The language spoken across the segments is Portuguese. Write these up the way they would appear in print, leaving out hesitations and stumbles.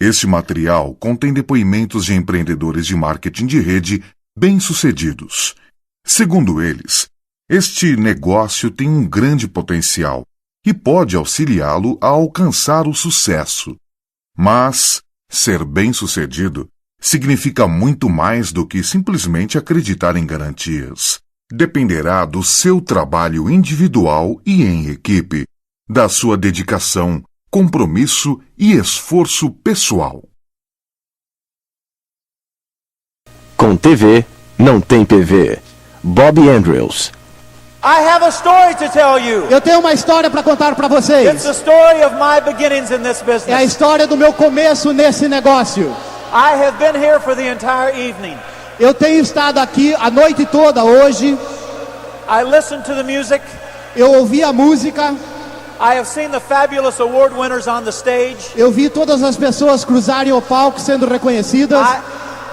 Este material contém depoimentos de empreendedores de marketing de rede bem-sucedidos. Segundo eles, este negócio tem um grande potencial e pode auxiliá-lo a alcançar o sucesso. Mas ser bem-sucedido significa muito mais do que simplesmente acreditar em garantias. Dependerá do seu trabalho individual e em equipe, da sua dedicação, compromisso e esforço pessoal. Com TV, não tem PV. Bob Andrews. I have a story to tell you. Eu tenho uma história para contar para vocês. It's the story of my beginnings in this business. É a história do meu começo nesse negócio. I have been here for the entire evening. Eu tenho estado aqui a noite toda hoje. I listened to the music. Eu ouvi a música. I have seen the fabulous award winners on the stage. Eu vi todas as pessoas cruzarem o palco sendo reconhecidas.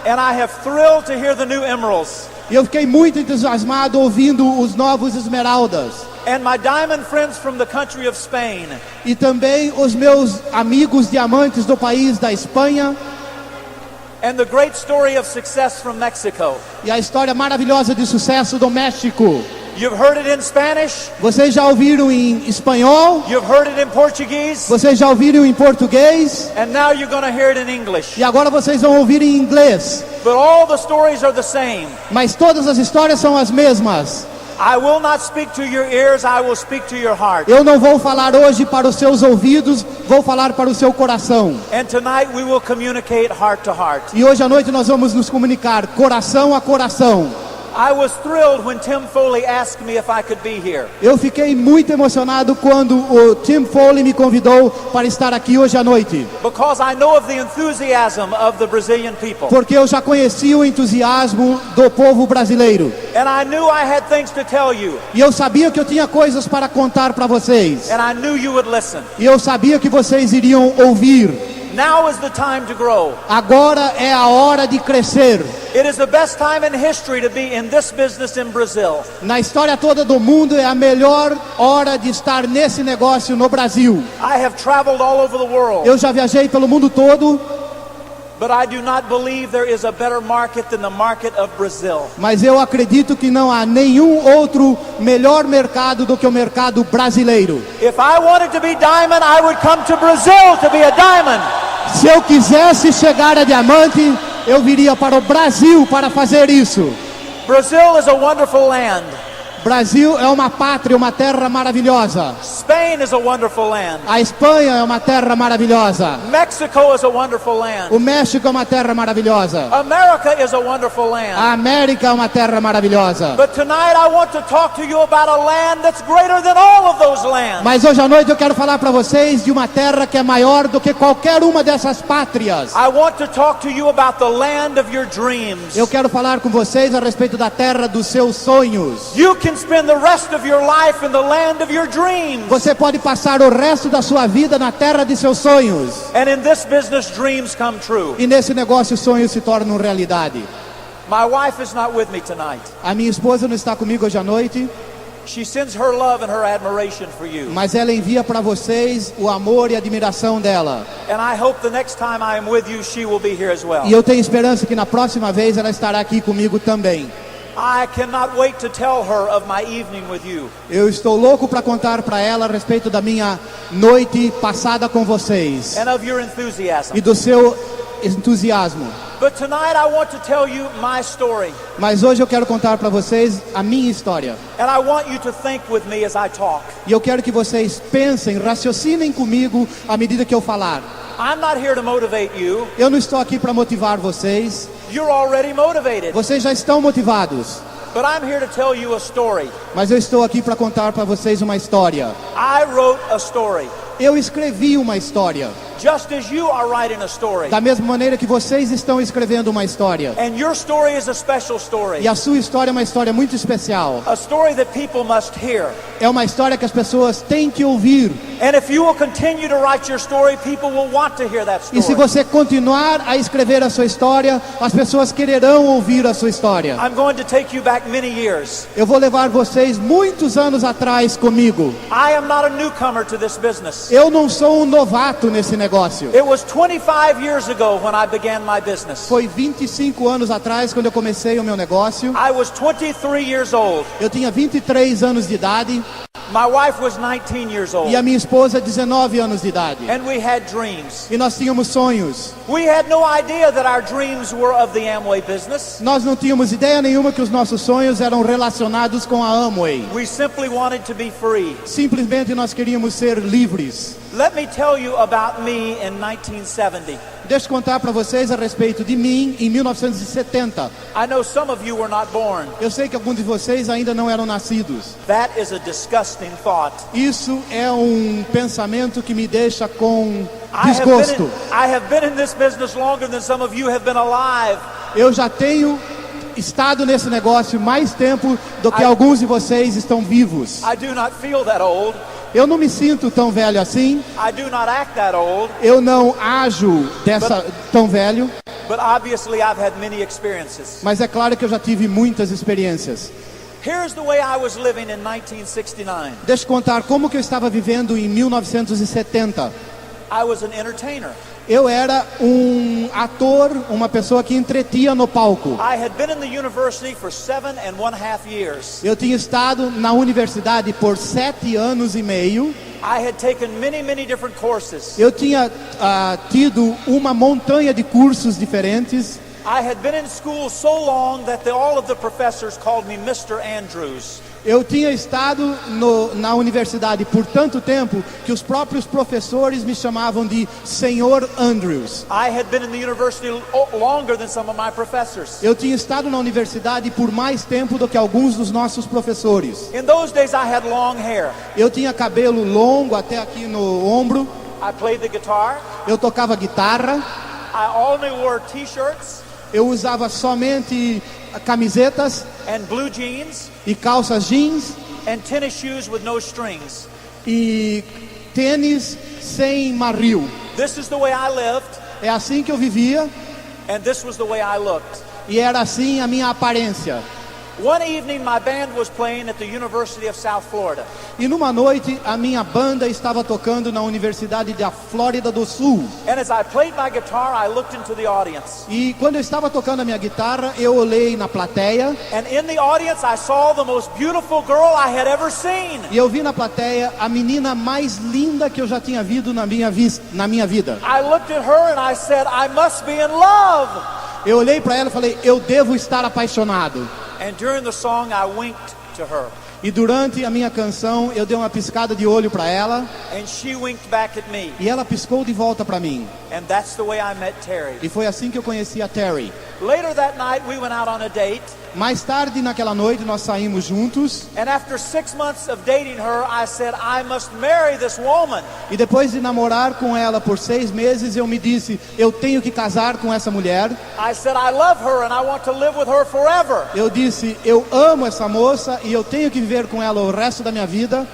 And I have thrilled to hear the new emeralds. E eu fiquei muito entusiasmado ouvindo os novos esmeraldas. And my diamond friends from the country of Spain. E também os meus amigos diamantes do país da Espanha. And the great story of success from Mexico. E a história maravilhosa de sucesso do México. You've heard it in Spanish. Vocês já ouviram em espanhol? You've heard it in Portuguese. Vocês já ouviram em português? And now you're going to hear it in English. E agora vocês vão ouvir em inglês. But all the stories are the same. Mas todas as histórias são as mesmas. I will not speak to your ears, I will speak to your heart. Eu não vou falar hoje para os seus ouvidos, vou falar para o seu coração. And tonight we will communicate heart to heart. E hoje à noite nós vamos nos comunicar coração a coração. I was thrilled when Tim Foley asked me if I could be here. Eu fiquei muito emocionado quando o Tim Foley me convidou para estar aqui hoje à noite. Because I know of the enthusiasm of the Brazilian people. Porque eu já conheci o entusiasmo do povo brasileiro. And I knew I had things to tell you. E eu sabia que eu tinha coisas para contar para vocês. And I knew you would listen. E eu sabia que vocês iriam ouvir. Now is the time to grow. Agora é a hora de crescer. It is the best time in history to be in this business in Brazil. Na história toda do mundo é a melhor hora de estar nesse negócio no Brasil. I have traveled all over the world. Eu já viajei pelo mundo todo. But I do not believe there is a better market than the market of Brazil. Mas eu acredito que não há nenhum outro melhor mercado do que o mercado brasileiro. If I wanted to be diamond, I would come to Brazil to be a diamond. Se eu quisesse chegar a diamante, eu viria para o Brasil para fazer isso. Brazil is a wonderful land. Brasil é uma pátria, uma terra maravilhosa. Spain is a wonderful land. A Espanha é uma terra maravilhosa. Mexico is a wonderful land. O México é uma terra maravilhosa. America is a wonderful land. A América é uma terra maravilhosa. But tonight I want to talk to you about a land that's greater than all of those lands. Mas hoje à noite eu quero falar para vocês de uma terra que é maior do que qualquer uma dessas pátrias. I want to talk to you about the land of your dreams. Eu quero falar com vocês a respeito da terra dos seus sonhos. You can spend the rest of your life in the land of your dreams. Você pode passar o resto da sua vida na terra de seus sonhos. And in this business, dreams come true. E nesse negócio, sonhos se tornam realidade. My wife is not with me tonight. A minha esposa não está comigo hoje à noite. She sends her love and her admiration for you. Mas ela envia para vocês o amor e a admiração dela. And I hope the next time I am with you, she will be here as well. E eu tenho esperança que na próxima vez ela estará aqui comigo também. I cannot wait to tell her of my evening with you. Eu estou louco para contar para ela a respeito da minha noite passada com vocês. And of your enthusiasm. E do seu entusiasmo. But tonight I want to tell you my story. Mas hoje eu quero contar para vocês a minha história. And I want you to think with me as I talk. E eu quero que vocês pensem, raciocinem comigo à medida que eu falar. I'm not here to motivate you. Eu não estou aqui para motivar vocês. You're already motivated. Vocês já estão motivados. But I'm here to tell you a story. Mas eu estou aqui para contar para vocês uma história. I wrote a story. Eu escrevi uma história. Just as you are writing a story. Da mesma maneira que vocês estão escrevendo uma história. And your story is a special story. E a sua história é uma história muito especial. A story that people must hear. É uma história que as pessoas têm que ouvir. And if you will continue to write your story, people will want to hear that story. E se você continuar a escrever a sua história, as pessoas quererão ouvir a sua história. I'm going to take you back many years. Eu vou levar vocês muitos anos atrás comigo. I am not a newcomer to this business. Eu não sou um novato nesse negócio. negócio. It was 25 years ago when I began my business. Foi 25 anos atrás quando eu comecei o meu negócio. I was 23 years old. Eu tinha 23 anos de idade My wife was 19 years old. e a minha esposa 19 anos de idade. And we had dreams. E nós tínhamos sonhos. We had no idea that our dreams were of the Amway business. Nós não tínhamos ideia nenhuma que os nossos sonhos eram relacionados com a Amway. We simply wanted to be free. Simplesmente nós queríamos ser livres. Let me tell you about me in 1970. Deixa eu contar para vocês a respeito de mim em 1970. I know some of you were not born. Eu sei que alguns de vocês ainda não eram nascidos. That is a disgusting thought. Isso é um pensamento que me deixa com I desgosto. have been in this business longer than some of you have been alive. Eu já tenho estado nesse negócio mais tempo do que alguns de vocês estão vivos. I do not feel that old. Eu não me sinto tão velho assim. I do not act that old. Eu não ajo tão velho. But obviously I've had many experiences. Mas é claro que eu já tive muitas experiências. Here's the way I was living in 1969. Deixa eu contar como que eu estava vivendo em 1970. I was an entertainer. Eu era um ator, uma pessoa que entretia no palco. I had been in the university for 7.5 years. Eu tinha estado na universidade por 7 anos e meio. I had taken many different courses. Eu tinha tido uma montanha de cursos diferentes. I had been in school so long that all of the professors called me Mr. Andrews. Eu tinha estado na universidade por tanto tempo que os próprios professores me chamavam de Senhor Andrews. I had been in the university longer than some of my professors. Eu tinha estado na universidade por mais tempo do que alguns dos nossos professores. In those days I had long hair. Eu tinha cabelo longo até aqui no ombro. I played the guitar. Eu tocava guitarra. I only wore t-shirts. Eu usava somente camisetas and blue jeans e calças jeans and tennis shoes with no strings. E tênis sem marril. This is the way I lived. É assim que eu vivia. And this was the way I looked. E era assim a minha aparência. One evening my band was playing at the University of South Florida. E numa noite a minha banda estava tocando na Universidade da Flórida do Sul. And as I played my guitar, I looked into the audience. E quando eu estava tocando a minha guitarra, eu olhei na plateia. And in the audience I saw the most beautiful girl I had ever seen. E eu vi na plateia a menina mais linda que eu já tinha visto na minha vida. I looked at her and I said, I must be in love. Eu olhei para ela e falei, eu devo estar apaixonado. And during the song I winked to her. E durante a minha canção eu dei uma piscada de olho para ela. And she winked back at me. E ela piscou de volta para mim. And that's the way I met Terry. E foi assim que eu conheci a Terry. Later that night we went out on a date. Mais tarde naquela noite nós saímos juntos. And after 6 months of dating her, I said, I must marry this woman. E depois de namorar com ela por 6 meses, eu me disse, eu tenho que casar com essa mulher. I said, I love her and I want to live with her forever. Eu disse, eu amo essa moça e eu tenho que viver com ela o resto da minha vida.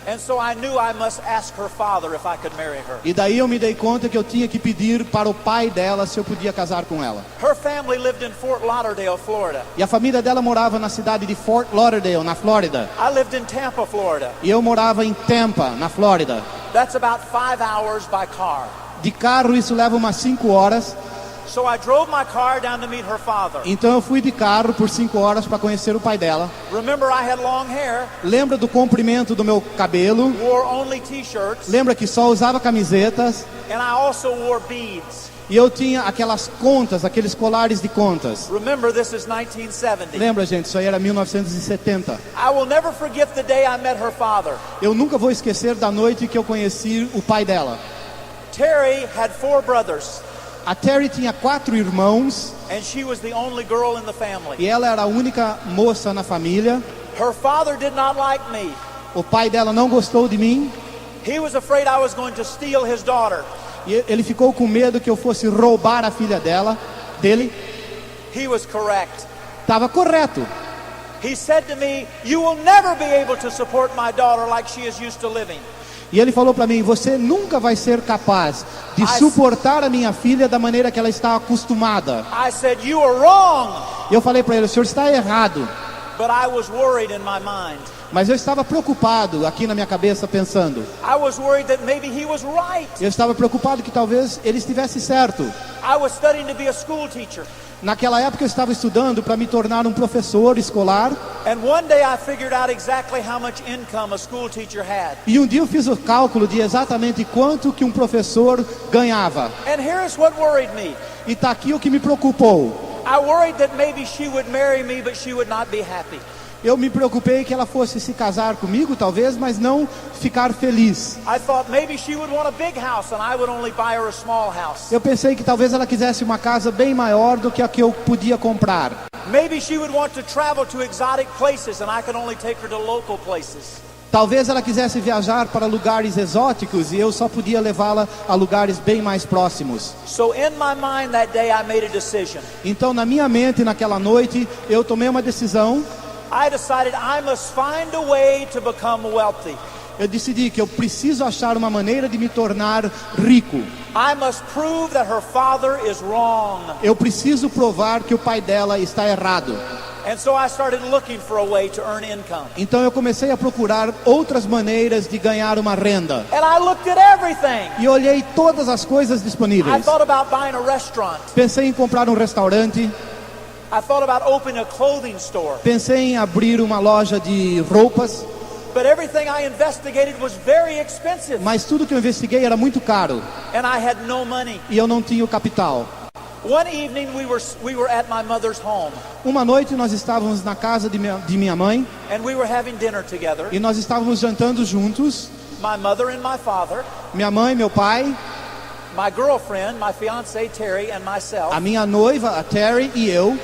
And so I knew I must ask her father if I could marry her. E daí eu me dei conta que eu tinha que pedir para o pai dela se eu podia casar com ela. Her family lived in Fort Lauderdale, Florida. E a família dela morava na cidade de Fort Lauderdale, na Flórida. I lived in Tampa, Florida. E eu morava em Tampa, na Flórida. That's about 5 hours by car. De carro isso leva umas 5 horas. So I drove my car down to meet her father. Então eu fui de carro por 5 horas para conhecer o pai dela. Remember, I had long hair. Lembra do comprimento do meu cabelo? Wore only t-shirts. Lembra que só usava camisetas? And I also wore beads. E eu tinha aquelas contas, aqueles colares de contas. Remember, this is 1970. Lembra, gente? Isso aí era 1970. I will never forget the day I met her father. Eu nunca vou esquecer da noite que eu conheci o pai dela. Terry had 4 brothers. A Terry tinha 4 irmãos. And she was the only girl in the family. E ela era a única moça na família. Her father did not like me. O pai dela não gostou de mim. He was afraid I was going to steal his daughter. E ele ficou com medo que eu fosse roubar a filha dele. He was correct. Estava correto. He said to me, you will never be able to support my daughter like she is used to living. E ele falou para mim, você nunca vai ser capaz de suportar a minha filha da maneira que ela está acostumada. I said, you are wrong. E eu falei para ele, o senhor está errado. But I was worried in my mind. Mas eu estava preocupado aqui na minha cabeça pensando. I was worried that maybe he was right. Eu estava preocupado que talvez ele estivesse certo. I was studying to be a school teacher. Naquela época eu estava estudando para me tornar um professor escolar. And one day I figured out exactly how much income a school teacher had. E um dia eu fiz o cálculo de exatamente quanto que um professor ganhava. And here's what worried me. E está aqui o que me preocupou. I worried that maybe she would marry me, but she would not be happy. Eu me preocupei que ela fosse se casar comigo, talvez, mas não ficar feliz. I thought maybe she would want a big house and I would only buy her a small house. Eu pensei que talvez ela quisesse uma casa bem maior do que a que eu podia comprar. Maybe she would want to travel to exotic places and I could only take her to local places. Talvez ela quisesse viajar para lugares exóticos e eu só podia levá-la a lugares bem mais próximos. So in my mind that day I made a decision. Então, na minha mente, naquela noite, eu tomei uma decisão. I decided I must find a way to become wealthy. Eu decidi que eu preciso achar uma maneira de me tornar rico. I must prove that her father is wrong. Eu preciso provar que o pai dela está errado. And so I started looking for a way to earn income. Então eu comecei a procurar outras maneiras de ganhar uma renda. And I looked at everything. E olhei todas as coisas I disponíveis. thought about buying a restaurant. Pensei em comprar um restaurante. I thought about opening a clothing store. Pensei em abrir uma loja de roupas. But everything I investigated was very expensive. Mas tudo que eu investiguei era muito caro. And I had no money. E eu não tinha o capital. One evening we were at my mother's home. Uma noite nós estávamos na casa de minha mãe. And we were having dinner together. E nós estávamos jantando juntos. My mother and my father. Minha mãe, meu pai. My girlfriend, my fiancée Terry, and myself. A minha noiva, a Terry, e eu.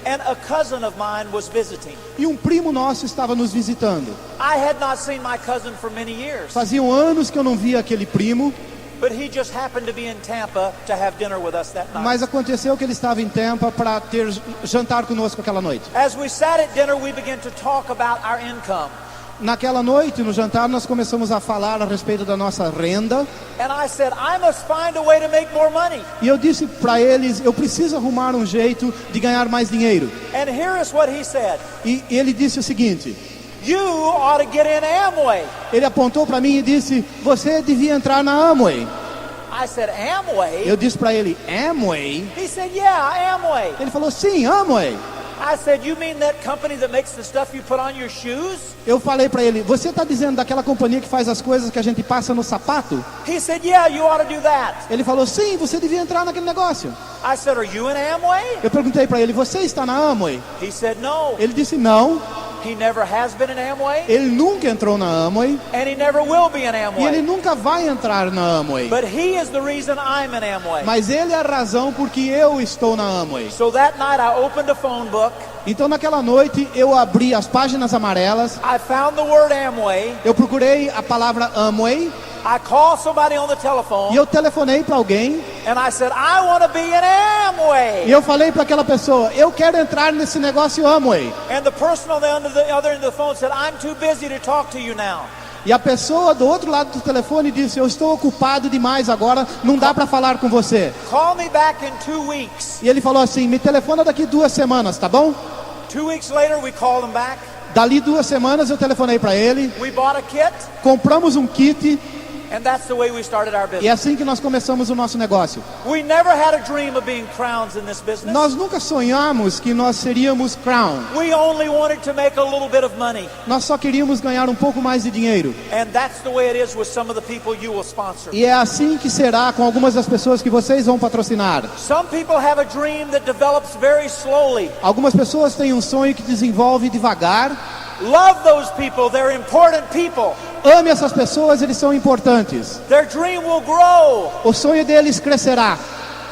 And a cousin of mine was visiting. E um primo nosso estava nos visitando. I had not seen my cousin for many years. Faziam anos que eu não via aquele primo. But he just happened to be in Tampa to have dinner with us that night. Mas aconteceu que ele estava em Tampa para ter jantar conosco aquela noite. As we sat at dinner, we began to talk about our income. Naquela noite, no jantar, nós começamos a falar a respeito da nossa renda. And I said, I must find a way to make more money. E eu disse para eles, eu preciso arrumar um jeito de ganhar mais dinheiro. And here is what he said. E ele disse o seguinte: You ought to get in Amway. ele apontou para mim e disse, você devia entrar na Amway. I said, Amway? Eu disse para ele, Amway? He said, yeah, Amway. Ele falou, sim, Amway. I said, you mean that company that makes the stuff you put on your shoes? Eu falei para ele, você está dizendo daquela companhia que faz as coisas que a gente passa no sapato? He said, yeah, you ought to do that. Ele falou, sim, você devia entrar naquele negócio. I said, are you in Amway? Eu perguntei para ele, você está na Amway? He said, no. Ele disse, não. He never has been in Amway. Ele nunca entrou na Amway. And he never will be in E ele Amway. nunca vai entrar na Amway. But he is the reason I'm in Amway. Mas ele é a razão porque eu estou na Amway. So that night I opened a phone book. Então naquela noite eu abri as páginas amarelas. I found the word Amway. Eu procurei a palavra Amway. I called somebody on the telephone. E eu telefonei para alguém. And I said, I want to be in Amway. E eu falei para aquela pessoa, eu quero entrar nesse negócio Amway. And the person on the other end of the phone said, I'm too busy to talk to you now. E a pessoa do outro lado do telefone disse, eu estou ocupado demais agora, não dá para falar com você. Call me back in 2 weeks. E ele falou assim, me telefona daqui 2 semanas, tá bom? 2 weeks later, we called him back. Dali 2 semanas eu telefonei para ele, We bought a kit, compramos um kit and that's the way we started our e é business. assim que nós começamos o nosso negócio. We never had a dream of being crowns in this business. Nós nunca sonhamos que nós seríamos Crown. We only wanted to make a little bit of money. Nós só queríamos ganhar um pouco mais de dinheiro. And that's the way it is with some of the people you will sponsor. E é assim que será com algumas das pessoas que vocês vão patrocinar. Some people have a dream that develops very slowly. Algumas pessoas têm um sonho que desenvolve devagar. Love those people, they're important people. Ame essas pessoas, eles são importantes. Their dream will grow. O sonho deles crescerá.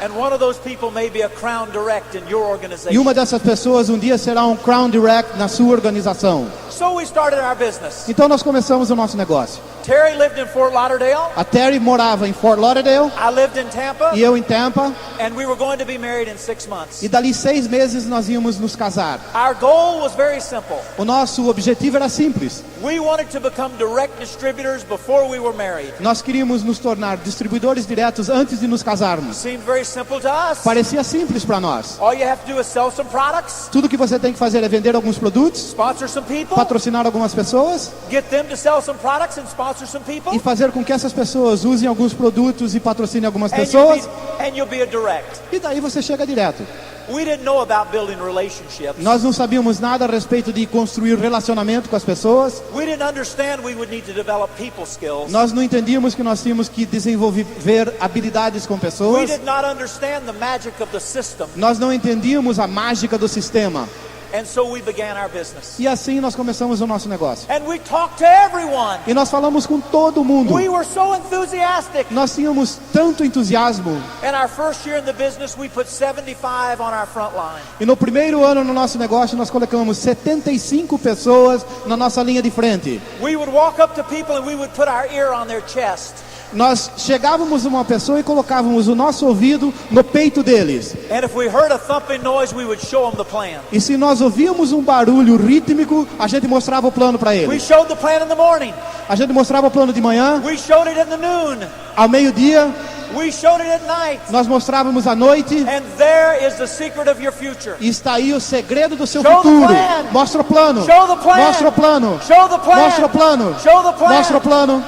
And one of those people may be a Crown Direct in your E organization. uma dessas pessoas um dia será um Crown Direct na sua organização. So we started our business. Então nós começamos o nosso negócio. Terry lived in Fort Lauderdale. A Terry morava em Fort Lauderdale I lived in Tampa. e eu em Tampa. And we were going to be married in 6 months. E dali 6 meses nós íamos nos casar. Our goal was very simple. O nosso objetivo era simples. We wanted to become direct distributors before we were married. Nós queríamos nos tornar distribuidores diretos antes de nos casarmos. Seemed very simple to us. Parecia simples para nós. All you have to do is sell some products, Tudo que você tem que fazer é vender alguns produtos, sponsor some people, patrocinar algumas pessoas get them to sell some products and sponsor some people, e fazer com que essas pessoas usem alguns produtos e patrocinem algumas and pessoas. you'll be a direct. E daí você chega direto. We didn't know about building relationships. Nós não sabíamos nada a respeito de construir relacionamento com as pessoas. We didn't understand we would need to develop people skills. Nós não entendíamos que nós tínhamos que desenvolver habilidades com We pessoas. did not understand the magic of the system. Nós não entendíamos a mágica do sistema. And so we began our business. E assim nós começamos o nosso negócio. And we talked to everyone. E nós falamos com todo mundo. We were so enthusiastic. Nós tínhamos tanto entusiasmo. In our first year in the business, we put 75 on our front line. E no primeiro ano no nosso negócio nós colocamos 75 pessoas na nossa linha de frente. We would walk up to people and we would put our ear on their chest. Nós chegávamos a uma pessoa e colocávamos o nosso ouvido no peito deles. And if we heard a thumping noise, we would show them the plan. E se nós ouvíamos um barulho rítmico, a gente mostrava o plano para We eles. showed the plan in the morning. A gente mostrava o plano de manhã, We showed it in the noon. ao meio-dia, We showed it at night. nós mostrávamos à noite. And there is the secret of your future. E está aí o segredo do seu Show the futuro. plan. Mostra o plano. Show the plan. Mostra o plano. Show the plan. Mostra o plano. Show the plan. Mostra o plano.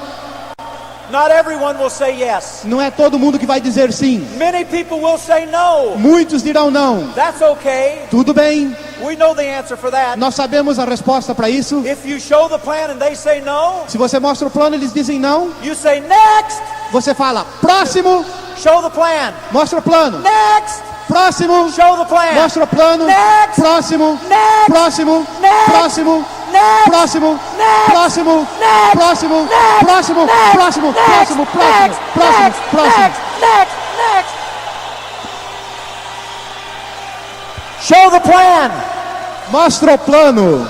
Not everyone will say yes. Não é todo mundo que vai dizer sim. Many people will say no. Muitos dirão não. That's okay. Tudo bem. We know the answer for that. Nós sabemos a resposta para isso. If you show the plan and they say no, Se você mostra o plano, eles dizem não. you say next. Você fala próximo. Show the plan. Mostra o plano. Next. Próximo. Show the plan. Mostra o plano. Next. Próximo. Next. Próximo. Next. Próximo. Next. Próximo. Next. Próximo. Next. Próximo. Next. Próximo. Next. Próximo. Next. Próximo. Próximo. Next. Próximo. Next. Próximo. Next. Next. Show the plan. Mostra o plano.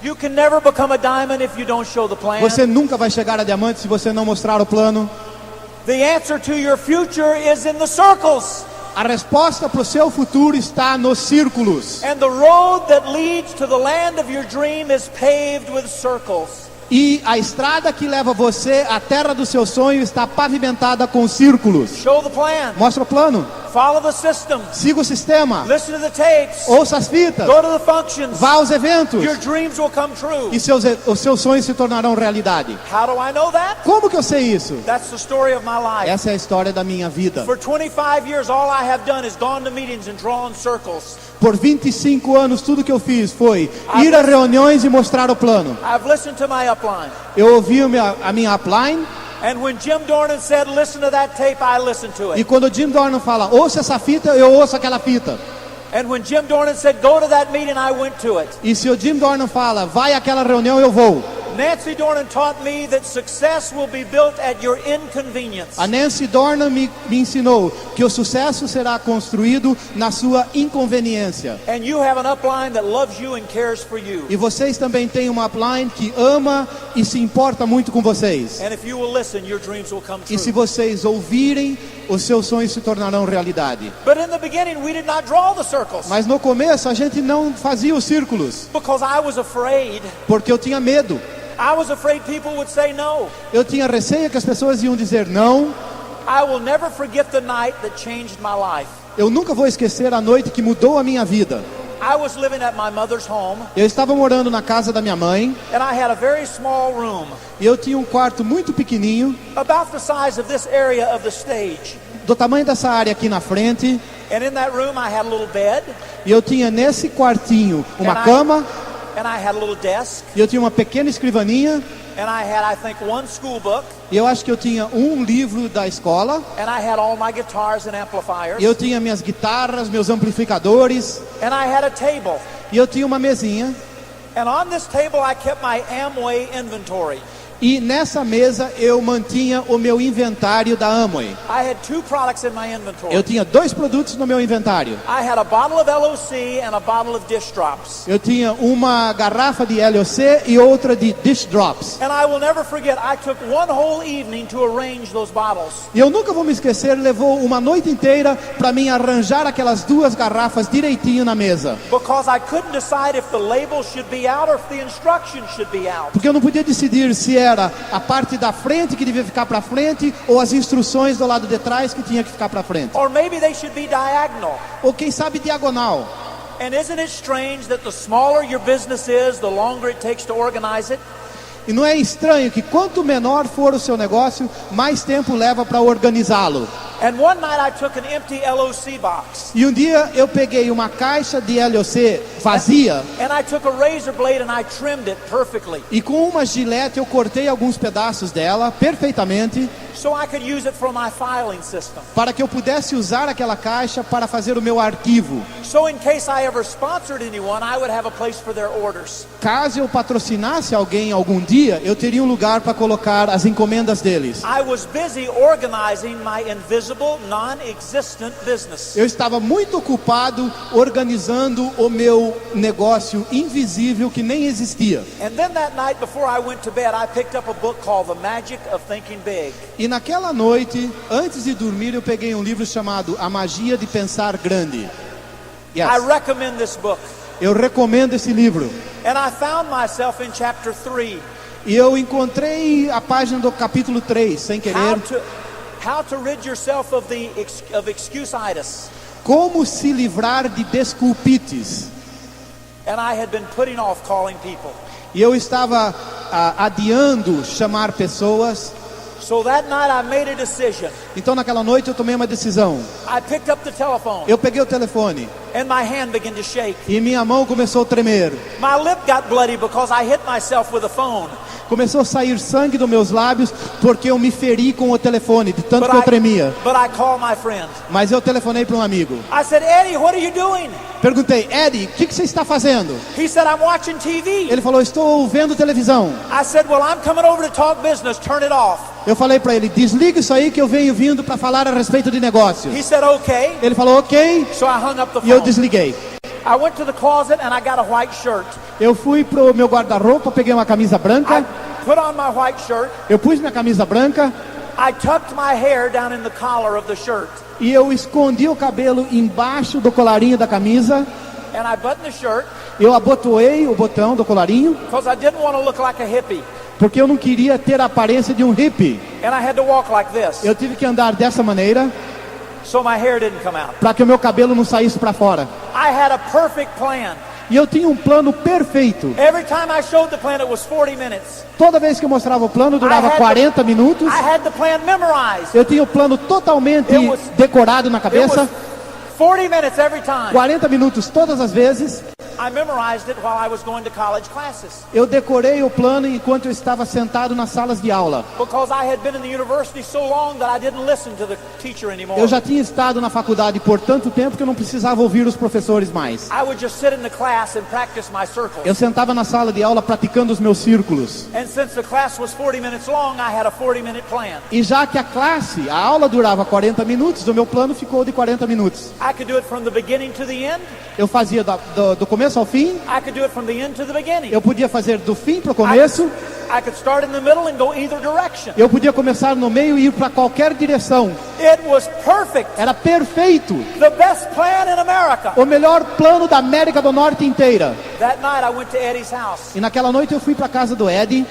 You can never become a diamond if you don't show the plan. Você nunca vai chegar a diamante se você não mostrar o plano. The answer to your future is in the circles. A resposta para o seu futuro está nos círculos. And the road that leads to the land of your dream is paved with circles. E a estrada que leva você à terra do seu sonho está pavimentada com círculos. Show the plan. Mostra o plano. Follow the system. Siga o sistema. Listen to the tapes. Ouça as fitas. Go to the functions. Vá aos eventos. Your dreams will come true. E os seus sonhos se tornarão realidade. How do I know that? Como que eu sei isso? That's the story of my life. Essa é a história da minha vida. For 25 years, all I have done is gone to meetings and drawn circles. Por 25 anos, tudo que eu fiz foi ir a reuniões e mostrar o plano. I've listened to my upline. Eu ouvi a minha upline. And when Jim Dornan said, listen to that tape, I listened to E it. quando o Jim Dornan fala, ouça essa fita, eu ouço aquela fita. And when Jim Dornan said, go to that meeting, I went to it. E se o Jim Dornan fala, vai àquela reunião, eu vou. Nancy Dornan taught me that success will be built at your inconvenience. A Nancy Dornan me ensinou que o sucesso será construído na sua inconveniência. And you have an upline that loves you and cares for you. E vocês também têm uma upline que ama e se importa muito com vocês. And if you will listen, your dreams will come E se true. vocês ouvirem, os seus sonhos se tornarão realidade. But in the beginning, we did not draw the circles. Mas no começo a gente não fazia os círculos, Because I was afraid. porque eu tinha medo. I was afraid people would say no. Eu tinha receio que as pessoas iam dizer não. I will never forget the night that changed my life. Eu nunca vou esquecer a noite que mudou a minha vida. I was living at my mother's home, Eu estava morando na casa da minha mãe and I had a very small room, e eu tinha um quarto muito pequenininho, about the size of this area of the stage. do tamanho dessa área aqui na frente, And in that room, I had a little bed, e eu tinha nesse quartinho uma cama, and I had a little desk, e eu tinha uma pequena escrivaninha, and I had, I think, one school book, e eu acho que eu tinha um livro da escola, and I had all my guitars and amplifiers, e eu tinha minhas guitarras, meus amplificadores, and I had a table. e eu tinha uma mesinha, And on this table, I kept my Amway inventory. e nessa mesa eu mantinha o meu inventário da Amway. I had two products in my inventory. Eu tinha 2 produtos no meu inventário. I had a bottle of LOC and a bottle of dish drops. Eu tinha uma garrafa de LOC e outra de Dish Drops. And I will never forget, I took one whole evening to arrange those bottles. E eu nunca vou me esquecer, levou uma noite inteira para mim arranjar aquelas 2 garrafas direitinho na mesa. Because I couldn't decide if the label should be out or if the instructions should be out. Porque eu não podia decidir se era a parte da frente que devia ficar para frente ou as instruções do lado de trás que tinha que ficar para frente. Or maybe they should be diagonal. Ou quem sabe diagonal. And isn't it strange that the smaller your business is, the longer it takes to organize it? E não é estranho que quanto menor for o seu negócio, mais tempo leva para organizá-lo. And one night I took an empty LOC box. E um dia eu peguei uma caixa de LOC vazia And I took a razor blade and I trimmed it perfectly. e com uma gilete eu cortei alguns pedaços dela perfeitamente So I could use it for my filing system. para que eu pudesse usar aquela caixa para fazer o meu arquivo. So in case I ever sponsored anyone, I would have a place for their orders. Caso eu patrocinasse alguém algum dia, eu teria um lugar para colocar as encomendas deles. I was busy organizing my invisible, non-existent business. Eu estava muito ocupado organizando o meu negócio invisível que nem existia. And then that night before I went to bed, I picked up a book called The Magic of Thinking Big. E naquela noite, antes de dormir, eu peguei um livro chamado A Magia de Pensar Grande. Yes. I recommend this book. Eu recomendo esse livro. And I found myself in chapter 3. E eu encontrei a página do capítulo 3, sem querer. How to rid yourself of excuse-itis. Como se livrar de desculpites. And I had been putting off calling people. E eu estava adiando chamar pessoas. So that night I made a decision. Então naquela noite eu tomei uma decisão. I picked up the telephone. Eu peguei o telefone. And my hand began to shake. E minha mão começou a tremer. My lip got bloody because I hit myself with the phone. Começou a sair sangue dos meus lábios porque eu me feri com o telefone, de tanto que eu tremia. But I called my friend. Mas eu telefonei para um amigo. I said, Eddie, what are you doing? Perguntei, Eddie, o que você está fazendo? He said, I'm watching TV. Ele falou, estou vendo televisão. I said, well, I'm coming over to talk business. Turn it off. Eu falei para ele, desliga isso aí que eu venho vindo para falar a respeito de negócios. He said, okay. Ele falou, ok. So I hung up the phone. E eu desliguei. I went to the closet and I got a white shirt. Eu fui pro meu guarda-roupa, peguei uma camisa branca. I put on my white shirt. Eu pus minha camisa branca. I tucked my hair down in the collar of the shirt. E eu escondi o cabelo embaixo do colarinho da camisa. And I buttoned the shirt. Eu abotoei o botão do colarinho. Because I didn't want to look like a hippie. Porque eu não queria ter a aparência de um hippie. And I had to walk like this. Eu tive que andar dessa maneira. So my hair didn't come out. Para que o meu cabelo não saísse para fora. I had a perfect plan. E eu tinha um plano perfeito. Every time I showed the plan, it was 40 minutes. Toda vez que eu mostrava o plano, durava 40 minutos. I had the plan memorized. Eu tinha o plano totalmente decorado na cabeça. 40 minutes every time. 40 minutos todas as vezes. I memorized it while I was going to college classes. Eu decorei o plano enquanto eu estava sentado nas salas de aula. Because I had been in the university so long that I didn't listen to the teacher anymore. Eu já tinha estado na faculdade por tanto tempo que eu não precisava ouvir os professores mais. I would just sit in the class and practice my circles. Eu sentava na sala de aula praticando os meus círculos. And since the class was 40 minutes long, I had a 40-minute plan. E já que a aula durava 40 minutos, o meu plano ficou de 40 minutos. I could do it from the beginning to the end. Eu fazia do começo ao fim. I could do it from the end to the beginning. Eu podia fazer do fim para o começo. I could start in the middle and go either direction. Eu podia começar no meio e ir para qualquer direção. It was perfect. Era perfeito. The best plan in America. O melhor plano da América do Norte inteira. That night I went to Eddie's house. E naquela noite eu fui para a casa do Eddie.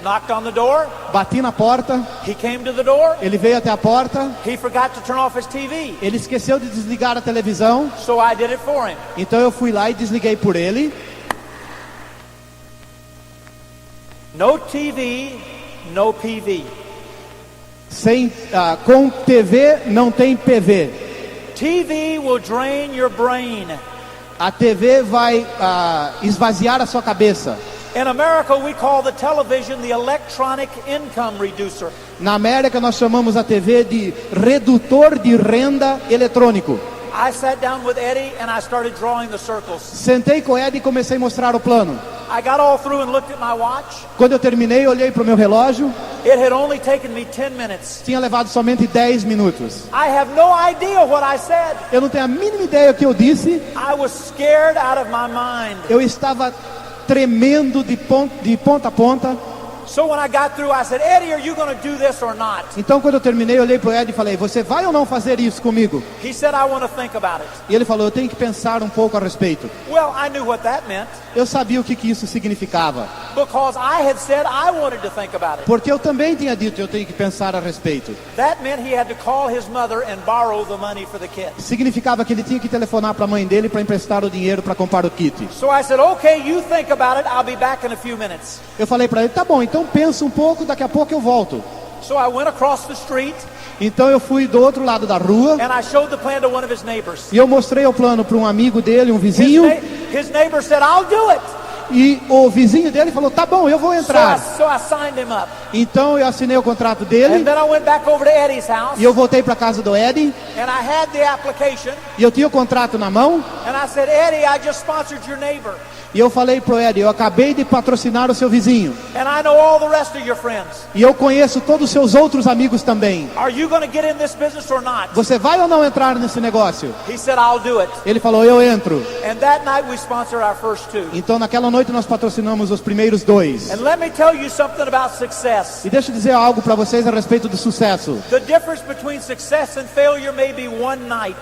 Knocked on the door. Bati na porta. He came to the door. Ele veio até a porta. He forgot to turn off his TV. Ele esqueceu de desligar a televisão. So I did it for him. Então eu fui lá e desliguei por ele. No TV, no PV. Com TV não tem PV. TV will drain your brain. A TV vai esvaziar a sua cabeça. In America, we call the television the electronic income reducer. Na América nós chamamos a TV de redutor de renda eletrônico. I sat down with Eddie and I started drawing the circles. Sentei com Eddie e comecei a mostrar o plano. I got all through and looked at my watch. Quando eu terminei, olhei para o meu relógio. It had only taken me 10 minutes. Tinha levado somente 10 minutos. I have no idea what I said. Eu não tenho a mínima ideia do que eu disse. I was scared out of my mind. Eu estava tremendo de ponta a ponta. So when I got through, I said, Eddie, are you going to do this or not? Então quando eu terminei, eu olhei pro Ed e falei, você vai ou não fazer isso comigo? He said, I want to think about it. E ele falou, eu tenho que pensar um pouco a respeito. Well, I knew what that meant Eu sabia o que isso significava, because I had said I wanted to think about it. porque eu também tinha dito, eu tenho que pensar a respeito. That meant he had to call his mother and borrow the money for the kit. Significava que ele tinha que telefonar para a mãe dele para emprestar o dinheiro para comprar o kit. So I said, okay, you think about it. I'll be back in a few minutes. Eu falei para ele, tá bom, então pensa um pouco, daqui a pouco eu volto. So I went across the street Então eu fui do outro lado da rua and I showed the plan to one of his neighbors. e eu mostrei o plano para um amigo dele, um His, vizinho, his neighbor said, I'll do it. e o vizinho dele falou, tá bom, eu vou entrar. So I signed him up. Então eu assinei o contrato And dele then I went back over to Eddie's house e eu voltei para casa do Eddie and I had the application e eu tinha o contrato na mão and I said, Eddie, I just sponsored your neighbor e eu falei pro Eddie, eu acabei de patrocinar o seu vizinho and I know all the rest of your friends. e eu conheço todos os seus outros amigos também. Are you going to get in this business or not? Você vai ou não entrar nesse negócio? He said, I'll do it. Ele falou, eu entro. And that night we sponsored our first two. Então naquela noite nós patrocinamos os primeiros 2. And let me tell you something about success. E deixa eu dizer algo para vocês a respeito do sucesso. The difference between success and failure may be one night,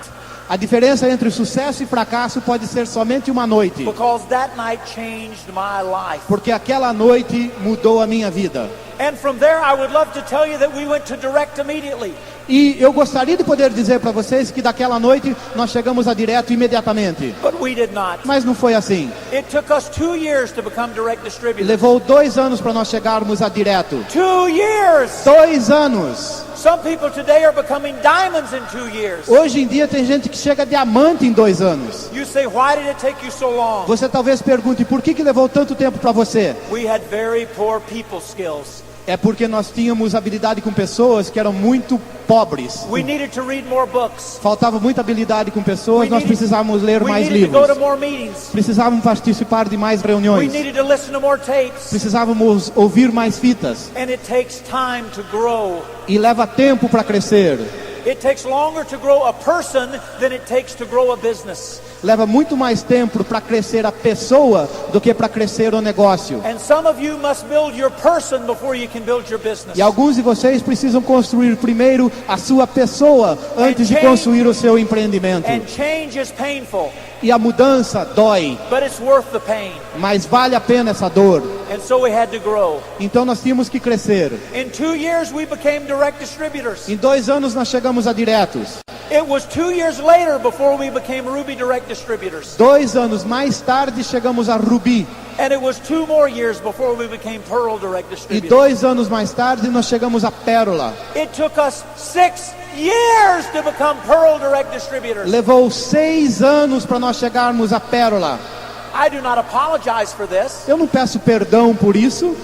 A diferença entre sucesso e fracasso pode ser somente uma noite, because that night changed my life. porque aquela noite mudou a minha vida. And from there I would love to tell you that we went to direct immediately. E eu gostaria de poder dizer para vocês que daquela noite nós chegamos a direto imediatamente. But we did not. Mas não foi assim. It took us 2 years to become direct distributors. Levou 2 anos para nós chegarmos a direto. 2 years! 2 anos. Some people today are becoming diamonds in 2 years. Hoje em dia tem gente que chega a diamante em 2 anos. You say, why did it take you so long? Você talvez pergunte, por que levou tanto tempo para você? We had very poor people skills. É porque nós tínhamos habilidade com pessoas que eram muito pobres. We needed to read more books. Faltava muita habilidade com pessoas, We nós needed- precisávamos ler We mais needed to go livros. to more meetings. Precisávamos participar de mais We reuniões. needed to listen to more tapes. Precisávamos ouvir mais fitas. And it takes time to grow. E leva tempo para crescer. It takes longer to grow a person than it takes to grow a business. Leva muito mais tempo para crescer a pessoa do que para crescer o negócio. And some of you must build your person before you can build your business. E alguns de vocês precisam construir primeiro a sua pessoa antes de change- construir o seu empreendimento. And change is painful, E a mudança dói, but it's worth the pain. mas vale a pena essa dor. And so we had to grow. Então nós tínhamos que crescer. In 2 years we became direct distributors. Em 2 anos nós chegamos a diretos. It was 2 years later before we became Ruby direct distributors. 2 anos mais tarde chegamos a Rubi. And it was 2 more years before we became Pearl direct E distributors. 2 anos mais tarde nós chegamos a Pérola. It took us 6 years to become Pearl direct distributors. Levou 6 anos para nós chegarmos a Pérola. I do not apologize for this. Eu não peço perdão por isso.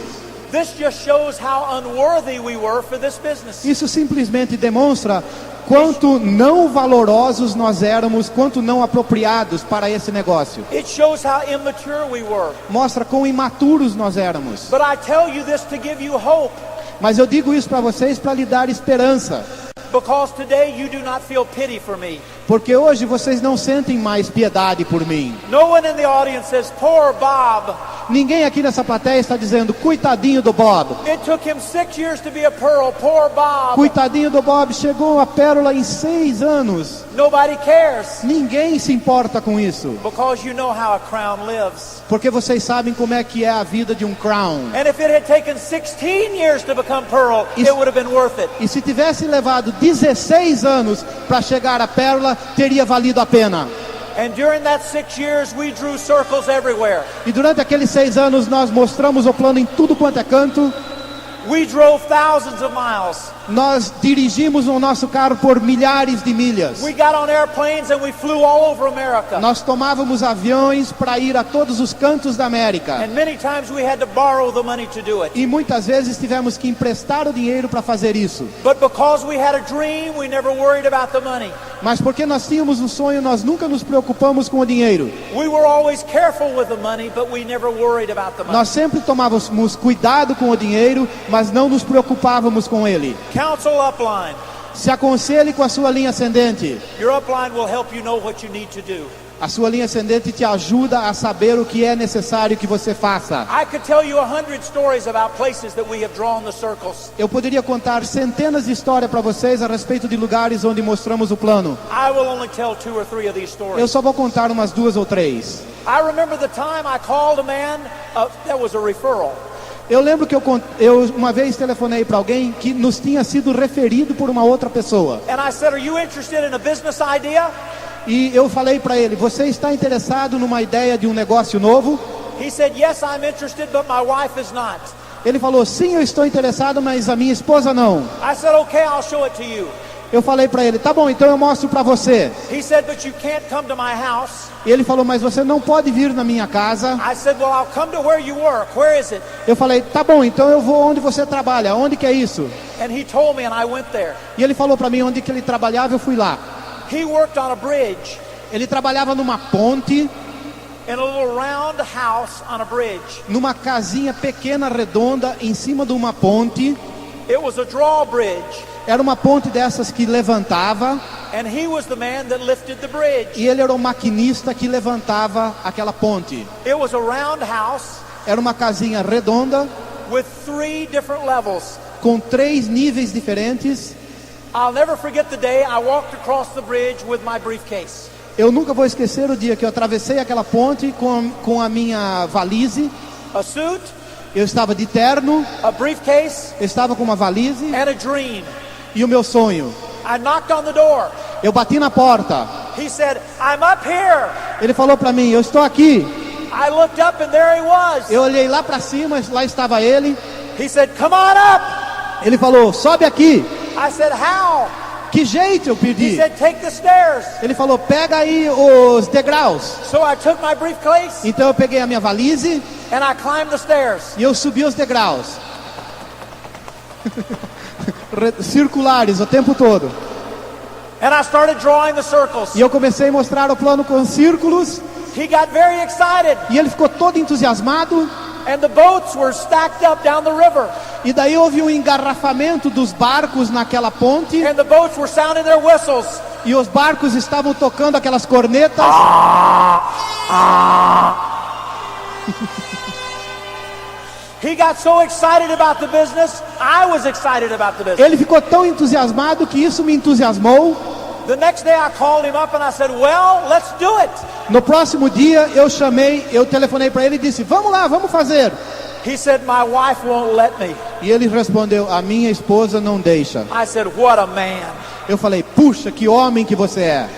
This just shows how unworthy we were for this business. Isso simplesmente demonstra quanto não valorosos nós éramos, quanto não apropriados para esse negócio. It shows how immature we were. Mostra quão imaturos nós éramos. But I tell you this to give you hope, Mas eu digo isso para vocês para lhe dar esperança. because today you do not feel pity for me. Porque hoje vocês não sentem mais piedade por mim. No one in the audience says, poor Bob. Ninguém aqui nessa plateia está dizendo, coitadinho do Bob. It took him 6 years to be a Pearl. Poor Bob. Coitadinho do Bob, chegou a Pérola em 6 anos. Nobody cares, Ninguém se importa com isso. because you know how a crown lives. Porque vocês sabem como é que é a vida de um crown. And if it had taken 16 years to become Pearl, Is- it would have been worth it. E se tivesse levado 16 anos para chegar à Pérola, teria valido a pena. And during that 6 years, we drew circles everywhere. E durante aqueles 6 anos nós mostramos o plano em tudo quanto é canto. We drove thousands of miles. Nós dirigimos o nosso carro por milhares de milhas. We got on airplanes and we flew all over America. Nós tomávamos aviões para ir a todos os cantos da América. And many times we had to borrow the money to do it. E muitas vezes tivemos que emprestar o dinheiro para fazer isso. But because we had a dream, we never worried about the money. Mas porque nós tínhamos um sonho, nós nunca nos preocupamos com o dinheiro. We were always careful with the money, but we never worried about the money. Nós sempre tomávamos cuidado com o dinheiro, mas não nos preocupávamos com ele. Council upline. Se aconselhe com a sua linha ascendente. Your upline will help you know what you need to do. A sua linha ascendente te ajuda a saber o que é necessário que você faça. I could tell you 100 stories about places that we have drawn the circles. Eu poderia contar centenas de histórias para vocês a respeito de lugares onde mostramos o plano. I will only tell 2 or 3 of these Eu stories. só vou contar umas 2 ou 3. I remember the time I called a man that was a referral. Eu lembro que eu uma vez telefonei para alguém que nos tinha sido referido por uma outra pessoa. And I said, "Are you interested in a business idea?" E eu falei para ele, você está interessado numa ideia de um negócio novo? He said, "Yes, I'm interested, but my wife is not." Ele falou, sim, eu estou interessado, mas a minha esposa não. I said, "Okay, I'll show it to you." Eu falei para ele, tá bom, então eu mostro para você. He said, "But you can't come to my house." E ele falou, mas você não pode vir na minha casa. I said, "Well, I'll come to where you work. Where is it?" Eu falei, tá bom, então eu vou onde você trabalha. Onde que é isso? And he told me, and I went there. E ele falou para mim onde que ele trabalhava, eu fui lá. He worked on a bridge, Ele trabalhava numa ponte, in a little round house on a bridge. numa casinha pequena, redonda, em cima de uma ponte. It was a drawbridge, Era uma ponte dessas que levantava. and he was the man that lifted the bridge. E ele era o maquinista que levantava aquela ponte. It was a round house Era uma casinha redonda, with 3 different levels. com 3 níveis diferentes. I'll never forget the day I walked across the bridge with my briefcase. Eu nunca vou esquecer o dia que eu atravessei aquela ponte com a minha valise. A suit, Eu estava de terno, a briefcase, eu estava com uma valise and a dream. e o meu sonho. I knocked on the door. Eu bati na porta. He said, "I'm up here." Ele falou para mim, eu estou aqui. I looked up and there he was. Eu olhei lá para cima, lá estava ele. He said, "Come on up." Ele falou, sobe aqui. I said, "How?" Que jeito, eu He pedi. said, "Take the stairs." Ele falou, pega aí os degraus. So I took my briefcase Então eu peguei a minha valise and I climbed the stairs. e eu subi os degraus. Circulares o tempo todo. And I started drawing the circles. E eu comecei a mostrar o plano com círculos. He got very excited, E ele ficou todo entusiasmado. and the boats were stacked up down the river, E daí houve um engarrafamento dos barcos naquela ponte. and the boats were sounding their whistles. E os barcos estavam tocando aquelas cornetas. He got so excited about the business, I was excited about the business. Ele ficou tão entusiasmado que isso me entusiasmou. The next day I called him up and I said, "Well, let's do it." No próximo dia eu telefonei para ele e disse, vamos lá, vamos fazer. He said, "My wife won't let me." E ele respondeu, a minha esposa não deixa. I said, "What a man." Eu falei, puxa, que homem que você é.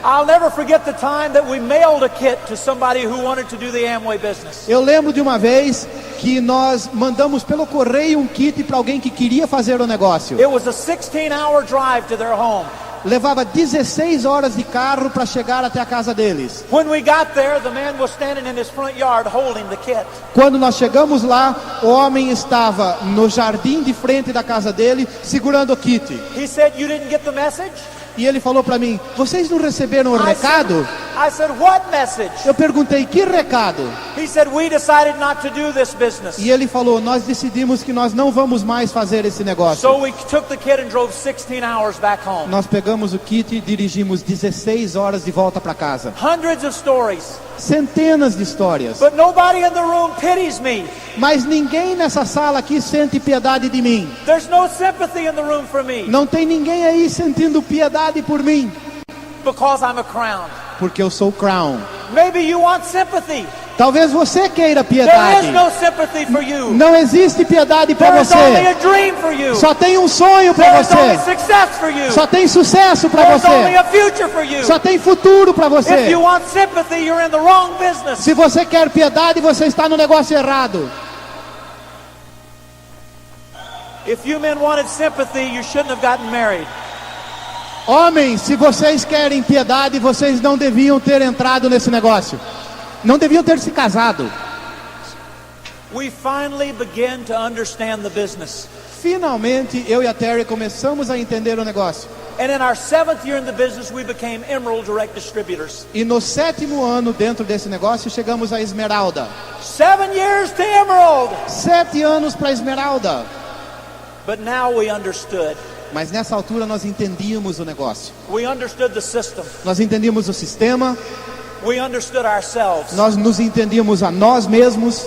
I'll never forget the time that we mailed a kit to somebody who wanted to do the Amway business. Eu lembro de uma vez que nós mandamos pelo correio um kit para alguém que queria fazer o negócio. It was a 16-hour drive to their home. Levava 16 horas de carro para chegar até a casa deles. When we got there, the man was standing in his front yard holding the kit. Quando nós chegamos lá, o homem estava no jardim de frente da casa dele, segurando o kit. He said, "You didn't get the message?" E ele falou para mim, vocês não receberam o recado? I said, "What message?" Eu perguntei, que recado? He said, "We decided not to do this business." E ele falou, nós decidimos que nós não vamos mais fazer esse negócio. So we took the kit and drove 16 hours back home. Nós pegamos o kit e dirigimos 16 horas de volta para casa. Hundreds of stories. Centenas de histórias. But nobody in the room pities me. Mas ninguém nessa sala aqui sente piedade de mim. There's no sympathy in the room for me Não tem ninguém aí sentindo piedade por mim. because I'm a crown. Porque eu sou Crown. Maybe you want sympathy. Talvez você queira There piedade. is no sympathy for you. Não existe piedade para There is only a você. dream for you. Só tem um sonho para There is only você. success for you. Só tem sucesso para There's only você. a future for you. Só tem futuro para If você. you want sympathy, you're in the wrong business. Se você quer piedade, você está no negócio errado. If you men wanted sympathy, you shouldn't have gotten married. Homens, se vocês querem piedade, vocês não deviam ter entrado nesse negócio. Não deviam ter se casado. We finally began to understand the business. Finalmente, eu e a Terry começamos a entender o negócio. And in our 7th year in the business, we became Emerald Direct Distributors. E no 7º ano dentro desse negócio, chegamos a Esmeralda. 7 years to Emerald. 7 anos para Esmeralda. But now we understood. Mas nessa altura nós entendíamos o negócio. We understood the system. Nós entendíamos o sistema, We understood ourselves. nós nos entendíamos a nós mesmos.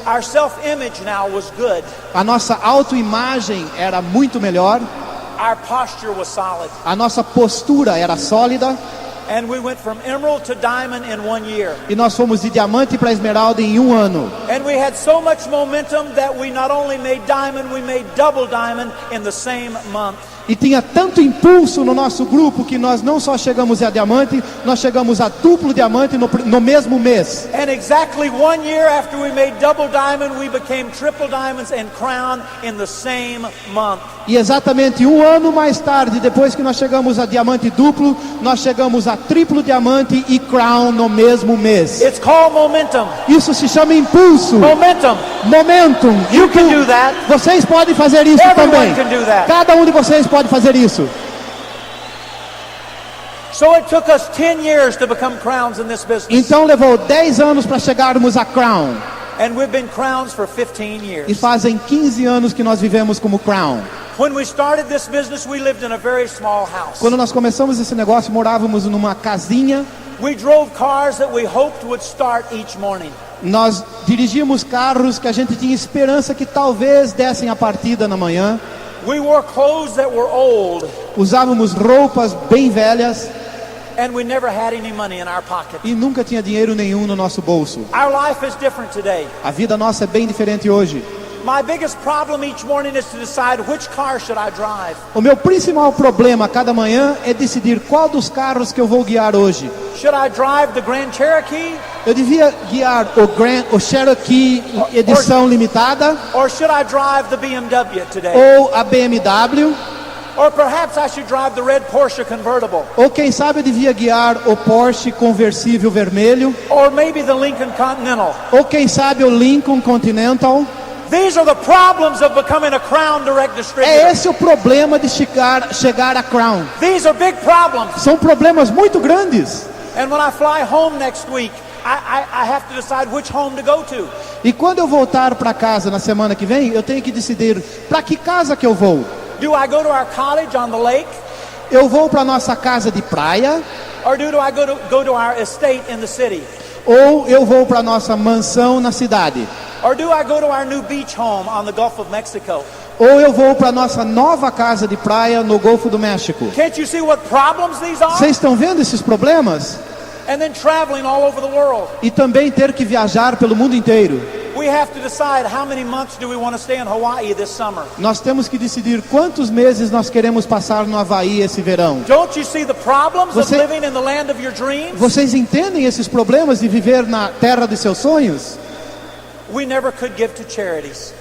Our self-image now was good. A nossa autoimagem era muito melhor. Our posture was solid. A nossa postura era sólida. And we went from emerald to diamond in 1 year. E nós fomos de diamante para esmeralda em 1 ano. And we had so much momentum that we not only made diamond, we made double diamond in the same month. E tinha tanto impulso no nosso grupo que nós não só chegamos a diamante, nós chegamos a duplo diamante no mesmo mês. And exactly 1 year after we made double diamond, we became triple diamonds and crown in the same month. E exatamente 1 ano mais tarde, depois que nós chegamos a diamante duplo, nós chegamos a triplo diamante e crown no mesmo mês. It's called momentum. Isso se chama impulso. Momentum. Momentum. You can do that. Vocês podem fazer isso Everyone também. can do that. Cada um de vocês pode fazer isso. So it took us 10 years to become crowns in this business. Então levou 10 anos para chegarmos a crown. And we've been crowns for 15 E years. fazem 15 anos que nós vivemos como crown. When we started this business, we lived in a very small house. Quando nós começamos esse negócio, morávamos numa casinha. We drove cars that we hoped would start each morning. Nós dirigíamos carros que a gente tinha esperança que talvez dessem a partida na manhã. We wore clothes that were old, Usávamos roupas bem velhas and we never had any money in our pocket. e nunca tinha dinheiro nenhum no nosso bolso. Our life is different today. A vida nossa é bem diferente hoje. My biggest problem each morning is to decide which car should I drive. O meu principal problema a cada manhã é decidir qual dos carros que eu vou guiar hoje. Should I drive the Grand Cherokee, Eu devia guiar o Cherokee edição limitada or should I drive the BMW today? ou a BMW, Or perhaps I should drive the red Porsche convertible, ou quem sabe eu devia guiar o Porsche conversível vermelho, or maybe the Lincoln Continental. ou quem sabe o Lincoln Continental. These are the problems of becoming a Crown Direct É Distributor. esse o problema de chegar a crown. These are big problems. São problemas muito grandes. And when I fly home next week, I have to decide which home to go to. E quando eu voltar para casa na semana que vem, eu tenho que decidir para que casa que eu vou. Do I go to our cottage on the lake, Eu vou para nossa casa de praia, or do I go to our estate in the city? ou eu vou para nossa mansão na cidade, Or do I go to our new beach home on the Gulf of Mexico? ou eu vou para nossa nova casa de praia no Golfo do México. Can't you see what problems these are? Vocês estão vendo esses problemas? And then traveling all over the world. E também ter que viajar pelo mundo inteiro. We have to decide how many months do we want to stay in Hawaii this summer. Nós temos que decidir quantos meses nós queremos passar no Havaí esse verão. Don't you see the problems of Você- living in the land of your dreams? Vocês entendem esses problemas de viver na terra dos seus sonhos? We never could give to charities.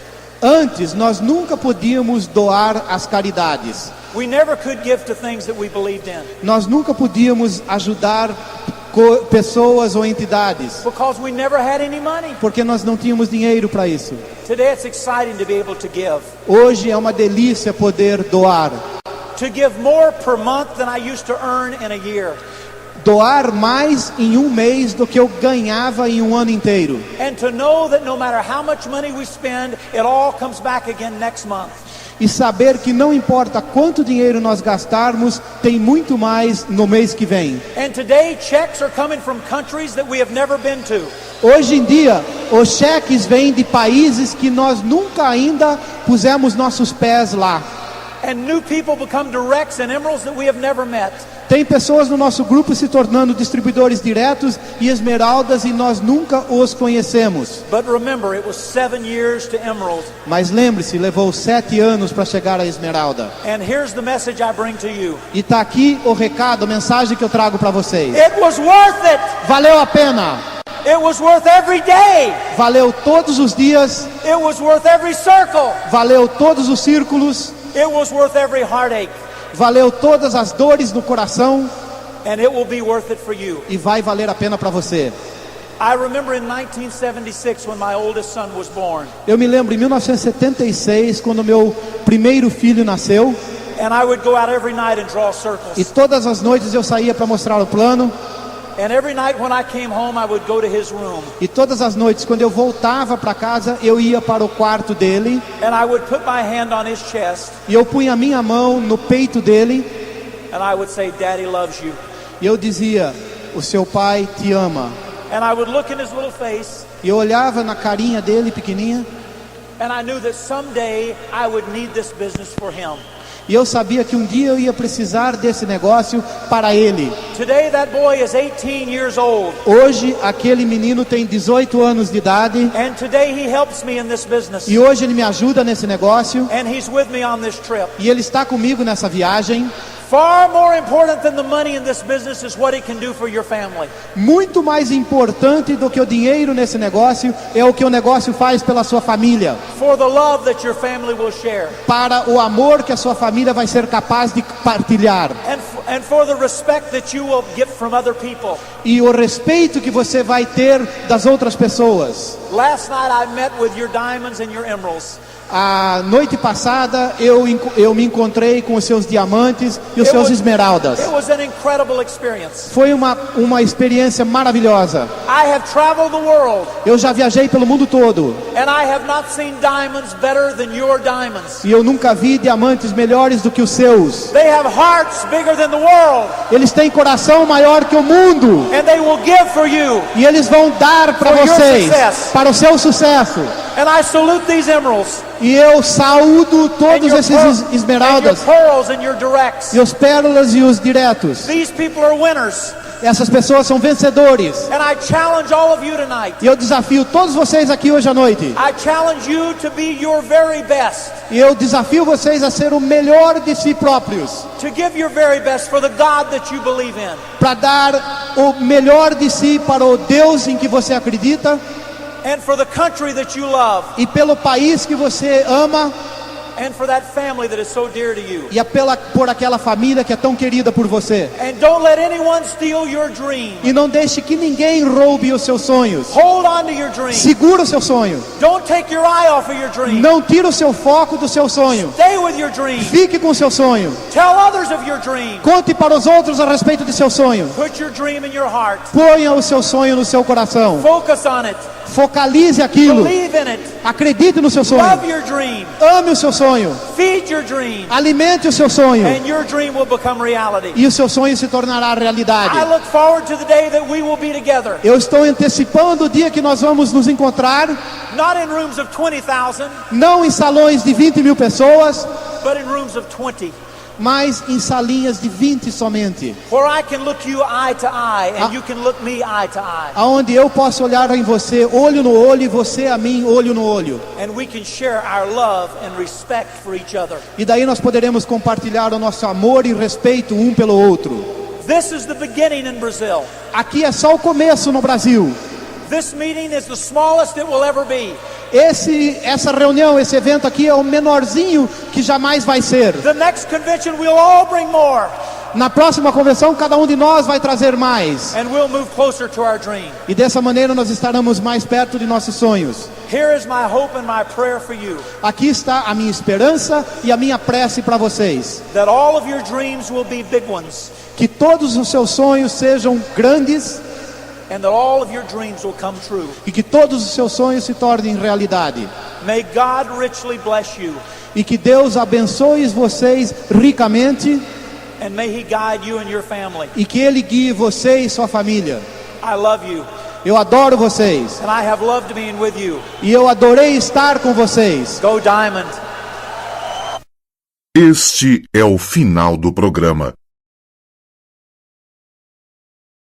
Antes, nós nunca podíamos doar às caridades. We never could give to things that we believed in, Nós nunca podíamos ajudar pessoas ou entidades, because we never had any money. porque nós não tínhamos dinheiro para isso. Today it's exciting to be able to give. Hoje é uma delícia poder doar. To give more per month than I used to earn in a year. Doar mais em um mês do que eu ganhava em um ano inteiro. And to know that no matter how much money we spend, it all comes back again next month. E saber que não importa quanto dinheiro nós gastarmos, tem muito mais no mês que vem. And today checks are coming from countries that we have never been to. Hoje em dia, os cheques vêm de países que nós nunca ainda pusemos nossos pés lá. And new people become directs and emeralds that we have never met. Tem pessoas no nosso grupo se tornando distribuidores diretos e esmeraldas e nós nunca os conhecemos. But remember, it was 7 years to emerald. Mas lembre-se, levou 7 anos para chegar à esmeralda. And here's the message I bring to you. E está aqui o recado, a mensagem que eu trago para vocês. It was worth it. Valeu a pena. It was worth every day. Valeu todos os dias. It was worth every circle. Valeu todos os círculos. It was worth every heartache. Valeu todas as dores no coração. And it will be worth it for you. E vai valer a pena para você. I remember in 1976 when my oldest son was born. Eu me lembro em 1976, quando meu primeiro filho nasceu. And I would go out every night and draw E circles. todas as noites eu saía para mostrar o plano. And every night when I came home, I would go to his room. E todas as noites, quando eu voltava para casa, eu ia para o quarto dele. And I would put my hand on his chest. E eu punha a minha mão no peito dele. And I would say, Daddy loves you. E eu dizia, o seu pai te ama. And I would look in his little face. E eu olhava na carinha dele, pequenininha. And I knew that someday I would need this business for him. E eu sabia que um dia eu ia precisar desse negócio para ele. Today that boy is 18 years old. Hoje aquele menino tem 18 anos de idade. And today he helps me in this business. E hoje ele me ajuda nesse negócio. And he's with me on this trip. E ele está comigo nessa viagem. Far more important than the money in this business is what it can do for your family. Muito mais importante do que o dinheiro nesse negócio é o que o negócio faz pela sua família. For the love that your family will share. Para o amor que a sua família vai ser capaz de partilhar. And for the respect that you will get from other people. E o respeito que você vai ter das outras pessoas. Last night I met with your diamonds and your emeralds. A noite passada eu me encontrei com os seus diamantes e os seus esmeraldas. It was an incredible experience. Foi uma experiência maravilhosa. I have traveled the world. Eu já viajei pelo mundo todo. And I have not seen diamonds better than your diamonds. E eu nunca vi diamantes melhores do que os seus. They have hearts bigger than the world. Eles têm coração maior que o mundo. And they will give for you. E eles vão dar para For your vocês, success. para o seu sucesso. And I salute these emeralds. E eu saúdo And todos your esses and esmeraldas, your pearls and your directs. e os pérolas e os diretos. These people are winners. Essas pessoas são vencedores. And I challenge all of you tonight. E eu desafio todos vocês aqui hoje à noite. I challenge you to be your very best. E eu desafio vocês a ser o melhor de si próprios. To give your very best for the God that you believe in. Para dar o melhor de si para o Deus em que você acredita. And for the country that you love. E pelo país que você ama. And for that family that is so dear to you. E por aquela família que é tão querida por você. And don't let anyone steal your dream. E não deixe que ninguém roube os seus sonhos. Hold on to your dream. Segura o seu sonho. Don't take your eye off of your dream. Não tire o seu foco do seu sonho. Stay with your dream. Fique com o seu sonho. Tell others of your dream. Conte para os outros a respeito de seu sonho. Put your dream in your heart. Ponha o seu sonho no seu coração. Focus on it. Focalize aquilo. Believe in it. Acredite no seu sonho. Love your dream. Ame o seu sonho. Feed your dream. Alimente o seu sonho. And your dream will become reality. E o seu sonho se tornará realidade. I look forward to the day that we will be together. Eu estou antecipando o dia que nós vamos nos encontrar. Not in rooms of 20,000. Não em salões de 20 mil pessoas. But in rooms of 20. Mas em salinhas de 20 somente. Where I can look you eye to eye and you can look me eye to eye. Aonde eu posso olhar em você olho no olho e você a mim olho no olho. And we can share our love and respect for each other. E daí nós poderemos compartilhar o nosso amor e respeito um pelo outro. This is the beginning in Brazil. Aqui é só o começo no Brasil. This meeting is the smallest it will ever be. Essa reunião, esse evento aqui é o menorzinho que jamais vai ser. The next convention we'll all bring more. Na próxima convenção, cada um de nós vai trazer mais. And we'll move closer to our dream. E dessa maneira nós estaremos mais perto de nossos sonhos. Here is my hope and my prayer for you. Aqui está a minha esperança e a minha prece para vocês. That all of your dreams will be big ones. Que todos os seus sonhos sejam grandes. And that all of your dreams will come true. E que todos os seus sonhos se tornem realidade. May God richly bless you. E que Deus abençoe vocês ricamente. And may He guide you and your family. E que Ele guie você e sua família. I love you. Eu adoro vocês. And I have loved being with you. E eu adorei estar com vocês. Go Diamond. Este é o final do programa.